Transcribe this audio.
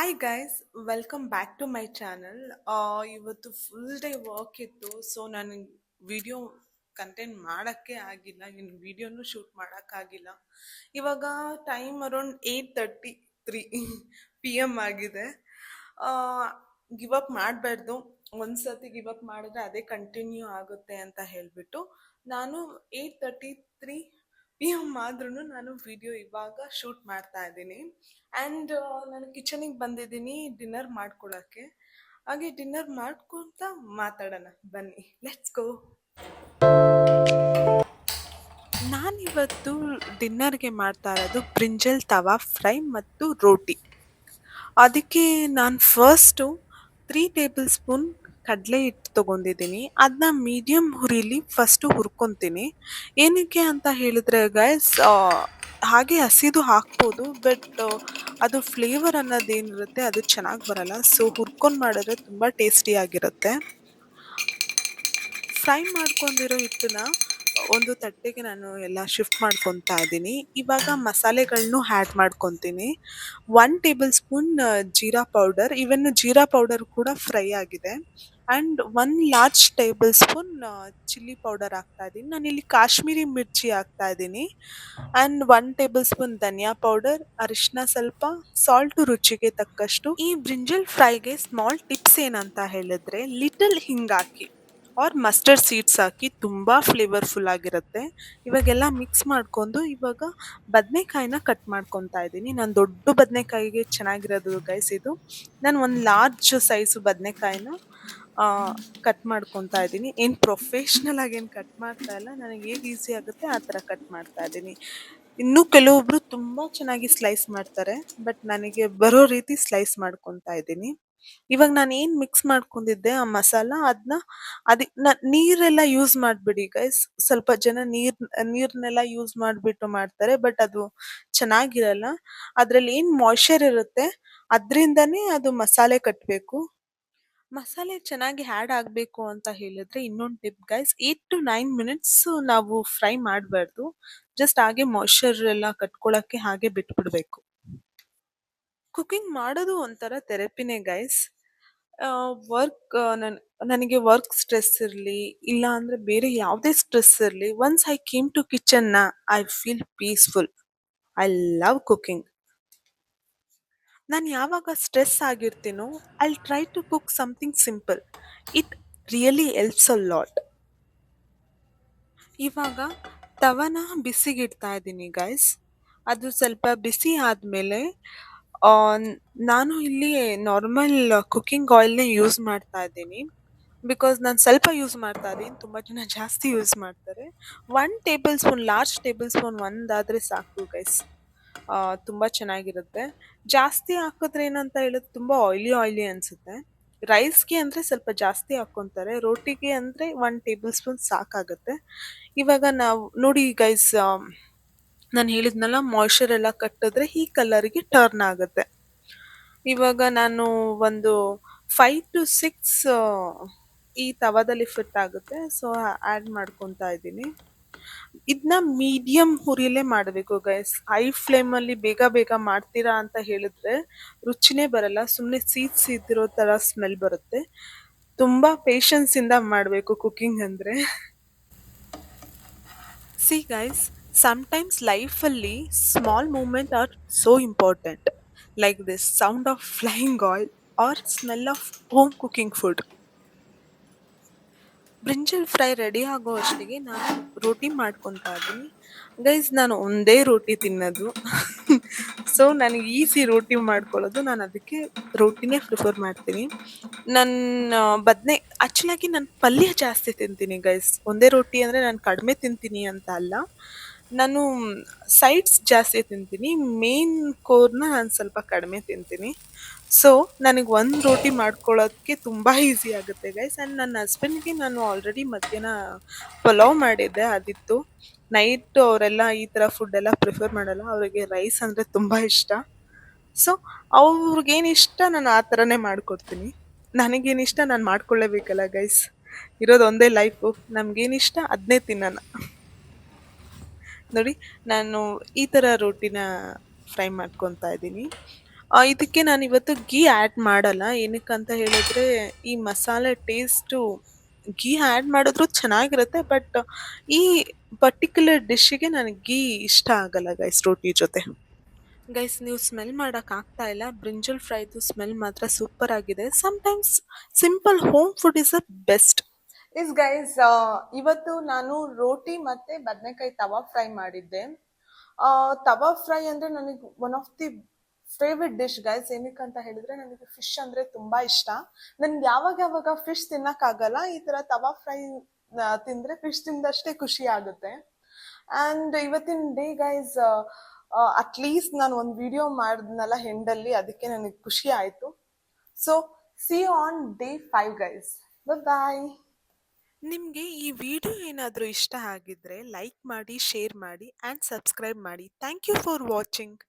Hi guys, welcome back to my channel. ಇವತ್ತು full day work ಇತ್ತು, so ನನಗೆ video content ಮಾಡೋಕ್ಕೆ ಆಗಿಲ್ಲ, ಇನ್ನು ವಿಡಿಯೋನು ಶೂಟ್ ಮಾಡೋಕ್ಕಾಗಿಲ್ಲ. ಇವಾಗ ಟೈಮ್ ಅರೌಂಡ್ 8:33 ಪಿ ಎಮ್ ಆಗಿದೆ. ಗಿವ್ ಅಪ್ ಮಾಡಬಾರ್ದು, ಒಂದ್ಸತಿ ಗಿವ್ ಅಪ್ ಮಾಡಿದ್ರೆ ಅದೇ ಕಂಟಿನ್ಯೂ ಆಗುತ್ತೆ ಅಂತ ಹೇಳಿಬಿಟ್ಟು ನಾನು 8:33 ಪಿ ಎಮ್ ಆದ್ರೂ ನಾನು ವಿಡಿಯೋ ಇವಾಗ ಶೂಟ್ ಮಾಡ್ತಾ ಇದ್ದೀನಿ. ಆ್ಯಂಡ್ ನಾನು ಕಿಚನಿಗೆ ಬಂದಿದ್ದೀನಿ ಡಿನ್ನರ್ ಮಾಡ್ಕೊಳಕ್ಕೆ. ಹಾಗೆ ಡಿನ್ನರ್ ಮಾಡ್ಕೊತ ಮಾತಾಡೋಣ ಬನ್ನಿ, ಲೆಟ್ಸ್ ಗೋ. ನಾನಿವತ್ತು ಡಿನ್ನರ್ಗೆ ಮಾಡ್ತಾ ಇರೋದು ಬ್ರಿಂಜಲ್ ತವಾ ಫ್ರೈ ಮತ್ತು ರೋಟಿ. ಅದಕ್ಕೆ ನಾನು ಫಸ್ಟು 3 ಟೇಬಲ್ ಸ್ಪೂನ್ ಕಡಲೆ ಹಿಟ್ಟು ತೊಗೊಂಡಿದ್ದೀನಿ. ಅದನ್ನ ಮೀಡಿಯಮ್ ಹುರಿಲಿ ಫಸ್ಟು ಹುರ್ಕೊತೀನಿ. ಏನಕ್ಕೆ ಅಂತ ಹೇಳಿದ್ರೆ ಗೈಸ್, ಹಾಗೆ ಹಸಿದು ಹಾಕ್ಬೋದು, ಬಟ್ ಅದು ಫ್ಲೇವರ್ ಅನ್ನೋದೇನಿರುತ್ತೆ ಅದು ಚೆನ್ನಾಗಿ ಬರಲ್ಲ. ಸೊ ಹುರ್ಕೊಂಡು ಮಾಡಿದ್ರೆ ತುಂಬ ಟೇಸ್ಟಿಯಾಗಿರುತ್ತೆ. ಫ್ರೈ ಮಾಡ್ಕೊಂಡಿರೋ ಹಿಟ್ಟನ್ನ ಒಂದು ತಟ್ಟೆಗೆ ನಾನು ಎಲ್ಲ ಶಿಫ್ಟ್ ಮಾಡ್ಕೊತಾ ಇದ್ದೀನಿ. ಇವಾಗ ಮಸಾಲೆಗಳನ್ನೂ ಆ್ಯಡ್ ಮಾಡ್ಕೊತೀನಿ. 1 ಟೇಬಲ್ ಸ್ಪೂನ್ ಜೀರಾ ಪೌಡರ್, ಇವನ್ ಜೀರಾ ಪೌಡರ್ ಕೂಡ ಫ್ರೈ ಆಗಿದೆ. And 1 large table spoon chilli powder ಹಾಕ್ತಾ ಇದ್ದೀನಿ. ನಾನಿಲ್ಲಿ ಕಾಶ್ಮೀರಿ ಮಿರ್ಚಿ ಹಾಕ್ತಾ ಇದ್ದೀನಿ. And 1 table spoon dhaniya powder, ಅರಿಶಿನ ಸ್ವಲ್ಪ, ಸಾಲ್ಟು ರುಚಿಗೆ ತಕ್ಕಷ್ಟು. ಈ ಬ್ರಿಂಜಲ್ ಫ್ರೈಗೆ ಸ್ಮಾಲ್ ಟಿಪ್ಸ್ ಏನಂತ ಹೇಳಿದ್ರೆ, ಲಿಟಲ್ ಹಿಂಗಾಕಿ ಆರ್ ಮಸ್ಟರ್ಡ್ ಸೀಡ್ಸ್ ಹಾಕಿ ತುಂಬ ಫ್ಲೇವರ್ಫುಲ್ ಆಗಿರುತ್ತೆ. ಇವಾಗೆಲ್ಲ ಮಿಕ್ಸ್ ಮಾಡ್ಕೊಂಡು ಇವಾಗ ಬದನೆಕಾಯಿನ ಕಟ್ ಮಾಡ್ಕೊತಾ ಇದ್ದೀನಿ. ನಾನು ದೊಡ್ಡ ಬದನೆಕಾಯಿಗೆ ಚೆನ್ನಾಗಿರೋದು ಗೈಸ್ ಇದು. ನಾನು ಒಂದು ಲಾರ್ಜ್ ಸೈಜು ಬದನೆಕಾಯಿನ ಕಟ್ ಮಾಡ್ಕೊತಾ ಇದ್ದೀನಿ. ಏನು ಪ್ರೊಫೆಷ್ನಲ್ ಆಗಿ ಏನು ಕಟ್ ಮಾಡ್ತಾ ಇಲ್ಲ, ನನಗೆ ಹೇಗೆ ಈಸಿ ಆಗುತ್ತೆ ಆ ಥರ ಕಟ್ ಮಾಡ್ತಾ ಇದ್ದೀನಿ. ಇನ್ನೂ ಕೆಲವೊಬ್ರು ತುಂಬ ಚೆನ್ನಾಗಿ ಸ್ಲೈಸ್ ಮಾಡ್ತಾರೆ, ಬಟ್ ನನಗೆ ಬರೋ ರೀತಿ ಸ್ಲೈಸ್ ಮಾಡ್ಕೊತಾ ಇದ್ದೀನಿ. ಇವಾಗ ನಾನು ಏನು ಮಿಕ್ಸ್ ಮಾಡ್ಕೊಂಡಿದ್ದೆ ಆ ಮಸಾಲ, ಅದನ್ನ ನೀರೆಲ್ಲ ಯೂಸ್ ಮಾಡಬೇಡಿ ಗೈಸ್. ಸ್ವಲ್ಪ ಜನ ನೀರನ್ನೆಲ್ಲ ಯೂಸ್ ಮಾಡಿಬಿಟ್ಟು ಮಾಡ್ತಾರೆ, ಬಟ್ ಅದು ಚೆನ್ನಾಗಿರಲ್ಲ. ಅದರಲ್ಲಿ ಏನು ಮಾಯ್ಶ್ಚರ್ ಇರುತ್ತೆ ಅದರಿಂದನೇ ಅದು ಮಸಾಲೆ ಕಟ್ಟಬೇಕು. ಮಸಾಲೆ ಚೆನ್ನಾಗಿ ಆ್ಯಡ್ ಆಗಬೇಕು ಅಂತ ಹೇಳಿದ್ರೆ ಇನ್ನೊಂದು ಟಿಪ್ ಗೈಸ್, 8 to 9 ಮಿನಿಟ್ಸ್ ನಾವು ಫ್ರೈ ಮಾಡಬಾರ್ದು. ಜಸ್ಟ್ ಹಾಗೆ ಮಾಯ್ಶ್ಚರ್ ಎಲ್ಲ ಕಟ್ಕೊಳ್ಳೋಕ್ಕೆ ಹಾಗೆ ಬಿಟ್ಬಿಡಬೇಕು. ಕುಕಿಂಗ್ ಮಾಡೋದು ಒಂಥರ ಥೆರಪಿನೇ ಗೈಸ್. ವರ್ಕ್ ನನಗೆ ವರ್ಕ್ ಸ್ಟ್ರೆಸ್ ಇರಲಿ, ಇಲ್ಲ ಅಂದರೆ ಬೇರೆ ಯಾವುದೇ ಸ್ಟ್ರೆಸ್ ಇರಲಿ, ಒನ್ಸ್ ಐ ಕೇಮ್ ಟು ಕಿಚನ್ನ I feel peaceful. I love cooking. ನಾನು ಯಾವಾಗ ಸ್ಟ್ರೆಸ್ ಆಗಿರ್ತೀನೋ I try to cook something simple. It really helps a lot. ಇವಾಗ ತವನ ಬಿಸಿಗಿಡ್ತಾ ಇದ್ದೀನಿ ಗೈಸ್. ಅದು ಸ್ವಲ್ಪ ಬಿಸಿ ಆದಮೇಲೆ ನಾನು ಇಲ್ಲಿ ನಾರ್ಮಲ್ ಕುಕ್ಕಿಂಗ್ ಆಯಿಲ್ನೇ ಯೂಸ್ ಮಾಡ್ತಾ ಇದ್ದೀನಿ. ಬಿಕಾಸ್ ನಾನು ಸ್ವಲ್ಪ ಯೂಸ್ ಮಾಡ್ತಾ ಇದ್ದೀನಿ, ತುಂಬ ಜನ ಜಾಸ್ತಿ ಯೂಸ್ ಮಾಡ್ತಾರೆ. 1 table spoon, large table spoon ಒಂದಾದರೆ ಸಾಕು ಗೈಸ್, ತುಂಬ ಚೆನ್ನಾಗಿರುತ್ತೆ. ಜಾಸ್ತಿ ಹಾಕಿದ್ರೆ ಏನಂತ ಹೇಳಿದ್ರೆ ತುಂಬ ಆಯ್ಲಿ ಆಯ್ಲಿ ಅನಿಸುತ್ತೆ. ರೈಸ್ಗೆ ಅಂದರೆ ಸ್ವಲ್ಪ ಜಾಸ್ತಿ ಹಾಕ್ಕೊತಾರೆ, ರೋಟಿಗೆ ಅಂದರೆ 1 ಟೇಬಲ್ ಸ್ಪೂನ್ ಸಾಕಾಗುತ್ತೆ. ಇವಾಗ ನಾವು ನೋಡಿ ಗೈಸ್, ನಾನು ಹೇಳಿದ್ನಲ್ಲ ಮಾಯ್ಶ್ಚರ್ ಎಲ್ಲ ಕಟ್ಟಿದ್ರೆ ಈ ಕಲರ್ಗೆ ಟರ್ನ್ ಆಗುತ್ತೆ. ಇವಾಗ ನಾನು ಒಂದು 5 to 6 ಈ ತವಾದಲ್ಲಿ ಫಿಟ್ ಆಗುತ್ತೆ, ಸೊ ಆ್ಯಡ್ ಮಾಡ್ಕೊತಾ ಇದ್ದೀನಿ. ಇದನ್ನ ಮೀಡಿಯಮ್ ಹುರಿಲೇ ಮಾಡಬೇಕು ಗೈಸ್. ಹೈ ಫ್ಲೇಮಲ್ಲಿ ಬೇಗ ಬೇಗ ಮಾಡ್ತೀರಾ ಅಂತ ಹೇಳಿದ್ರೆ ರುಚಿನೇ ಬರಲ್ಲ, ಸುಮ್ಮನೆ ಸೀದಿರೋ ಥರ ಸ್ಮೆಲ್ ಬರುತ್ತೆ. ತುಂಬ ಪೇಷನ್ಸಿಂದ ಮಾಡಬೇಕು ಕುಕ್ಕಿಂಗ್ ಅಂದರೆ. ಸಿ ಗೈಸ್, sometimes ಲೈಫಲ್ಲಿ small moment are so important, like this sound of flying oil or smell of home cooking food. Brinjal fry ready ಆಗೋ ಅಷ್ಟಿಗೆ ನಾನು ರೋಟಿ ಮಾಡ್ಕೊತಾ ಇದ್ದೀನಿ ಗೈಸ್. ನಾನು ಒಂದೇ ರೋಟಿ ತಿನ್ನೋದು ಸೊ ನನಗೆ ಈಸಿ ರೋಟಿ ಮಾಡ್ಕೊಳ್ಳೋದು, ನಾನು ಅದಕ್ಕೆ ರೋಟಿನೇ ಪ್ರಿಫರ್ ಮಾಡ್ತೀನಿ. ನನ್ನ ಆ್ಯಕ್ಚುಲಾಗಿ ನಾನು ಪಲ್ಯ ಜಾಸ್ತಿ ತಿಂತೀನಿ ಗೈಸ್. ಒಂದೇ ರೋಟಿ ಅಂದರೆ ನಾನು ಕಡಿಮೆ ತಿಂತೀನಿ ಅಂತ ಅಲ್ಲ, ನಾನು ಸೈಡ್ಸ್ ಜಾಸ್ತಿ ತಿಂತೀನಿ, ಮೇನ್ ಕೋರ್ನ ನಾನು ಸ್ವಲ್ಪ ಕಡಿಮೆ ತಿಂತೀನಿ. ಸೊ ನನಗೆ ಒಂದು ರೋಟಿ ಮಾಡ್ಕೊಳ್ಳೋದಕ್ಕೆ ತುಂಬ ಈಸಿ ಆಗುತ್ತೆ ಗೈಸ್. ಆ್ಯಂಡ್ ನನ್ನ ಹಸ್ಬೆಂಡ್ಗೆ ನಾನು ಆಲ್ರೆಡಿ ಮಧ್ಯಾಹ್ನ ಪಲಾವ್ ಮಾಡಿದ್ದೆ, ಅದಿತ್ತು. ನೈಟ್ ಅವರೆಲ್ಲ ಈ ಥರ ಫುಡ್ಡೆಲ್ಲ ಪ್ರಿಫರ್ ಮಾಡಲ್ಲ, ಅವರಿಗೆ ರೈಸ್ ಅಂದರೆ ತುಂಬ ಇಷ್ಟ. ಸೊ ಅವ್ರಿಗೇನಿಷ್ಟ ನಾನು ಆ ಥರನೇ ಮಾಡಿಕೊಡ್ತೀನಿ. ನನಗೇನಿಷ್ಟ ನಾನು ಮಾಡ್ಕೊಳ್ಳೇಬೇಕಲ್ಲ ಗೈಸ್, ಇರೋದು ಒಂದೇ ಲೈಫು, ನಮಗೇನಿಷ್ಟ ಅದನ್ನೇ ತಿನ್ನೋಣ. ನೋಡಿ, ನಾನು ಈ ಥರ ರೋಟಿನ ಫ್ರೈ ಮಾಡ್ಕೊತಾ ಇದ್ದೀನಿ. ಇದಕ್ಕೆ ನಾನಿವತ್ತು ಘೀ ಆ್ಯಡ್ ಮಾಡಲ್ಲ. ಏನಕ್ಕಂತ ಹೇಳಿದ್ರೆ, ಈ ಮಸಾಲೆ ಟೇಸ್ಟು ಘೀ ಆ್ಯಡ್ ಮಾಡಿದ್ರು ಚೆನ್ನಾಗಿರುತ್ತೆ. ಬಟ್ ಈ ಪರ್ಟಿಕ್ಯುಲರ್ ಡಿಶ್‌ಗೆ ನನಗೆ ಘೀ ಇಷ್ಟ ಆಗಲ್ಲ ಗೈಸ್ ರೋಟಿ ಜೊತೆ. ಗೈಸ್ ನೀವು ಸ್ಮೆಲ್ ಮಾಡಕ್ ಆಗ್ತಾ ಇಲ್ಲ. ಬ್ರಿಂಜಲ್ ಫ್ರೈದು ಸ್ಮೆಲ್ ಮಾತ್ರ ಸೂಪರ್ ಆಗಿದೆ. Sometimes simple home food is the best. Guys ಇವತ್ತು ನಾನು ರೋಟಿ ಮತ್ತೆ ಬದನೆಕಾಯಿ ತವಾ ಫ್ರೈ ಮಾಡಿದ್ದೆ. ತವಾ ಫ್ರೈ ಅಂದ್ರೆ ನನಗೆ one of the favourite dish guys. ಏನಕ್ಕಂತ ಹೇಳಿದ್ರೆ ನನಗೆ ಫಿಶ್ ಅಂದ್ರೆ ತುಂಬಾ ಇಷ್ಟ. ನನ್ಗೆ ಯಾವಾಗ ಯಾವಾಗ ಫಿಶ್ ತಿನ್ನಕ್ಕಾಗಲ್ಲ, ಈ ತರ ತವಾ ಫ್ರೈ ತಿಂದ್ರೆ ಫಿಶ್ ತಿಂದಷ್ಟೇ ಖುಷಿ ಆಗುತ್ತೆ. ಅಂಡ್ ಇವತ್ತಿನ ಡೇ ಗೈಸ್, ಅಟ್ಲೀಸ್ಟ್ ನಾನು ಒಂದು ವಿಡಿಯೋ ಮಾಡಿದ್ನಲ್ಲ ಹೆಂಡಲ್ಲಿ, ಅದಕ್ಕೆ ನನಗೆ ಖುಷಿ ಆಯ್ತು. So see on day 5 guys. Bye. ನಿಮಗೆ ಈ ವಿಡಿಯೋ ಏನಾದರೂ ಇಷ್ಟ ಆಗಿದ್ರೆ ಲೈಕ್ ಮಾಡಿ, ಶೇರ್ ಮಾಡಿ ಆ್ಯಂಡ್ ಸಬ್ಸ್ಕ್ರೈಬ್ ಮಾಡಿ. Thank you for watching.